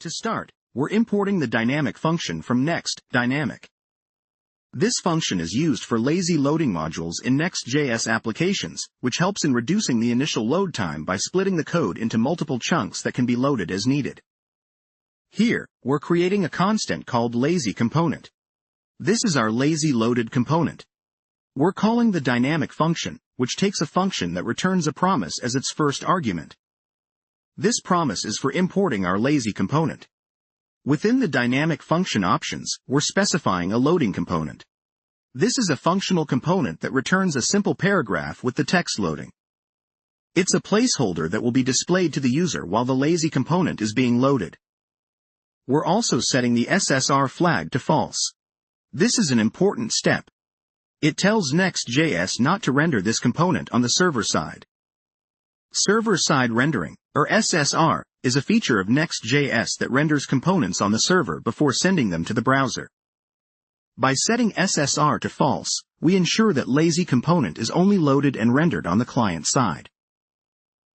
To start, we're importing the dynamic function from NextDynamic. This function is used for lazy loading modules in NextJS applications, which helps in reducing the initial load time by splitting the code into multiple chunks that can be loaded as needed. Here, we're creating a constant called lazy component. This is our lazy loaded component. We're calling the dynamic function, which takes a function that returns a promise as its first argument. This promise is for importing our lazy component. Within the dynamic function options, we're specifying a loading component. This is a functional component that returns a simple paragraph with the text loading. It's a placeholder that will be displayed to the user while the lazy component is being loaded. We're also setting the SSR flag to false. This is an important step. It tells NextJS not to render this component on the server side. Server-side rendering, or SSR, is a feature of NextJS that renders components on the server before sending them to the browser. By setting SSR to false, we ensure that lazy component is only loaded and rendered on the client side.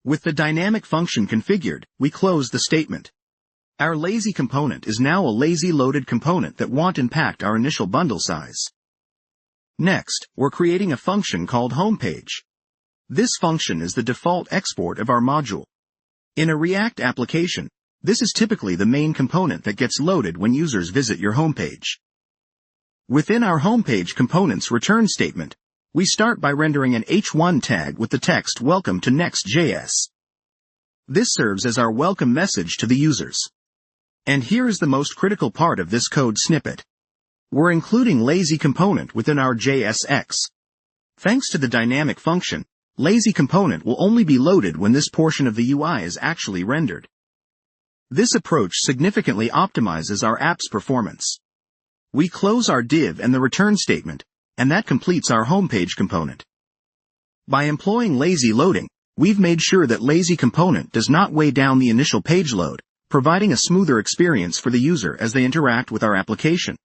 With the dynamic function configured, we close the statement. Our lazy component is now a lazy loaded component that won't impact our initial bundle size. Next, we're creating a function called homepage. This function is the default export of our module. In a React application, this is typically the main component that gets loaded when users visit your homepage. Within our homepage component's return statement, we start by rendering an h1 tag with the text "Welcome to Next.js." This serves as our welcome message to the users. And here is the most critical part of this code snippet. We're including lazy component within our JSX. Thanks to the dynamic function, lazy component will only be loaded when this portion of the UI is actually rendered. This approach significantly optimizes our app's performance. We close our div and the return statement, and that completes our homepage component. By employing lazy loading, we've made sure that lazy component does not weigh down the initial page load, providing a smoother experience for the user as they interact with our application.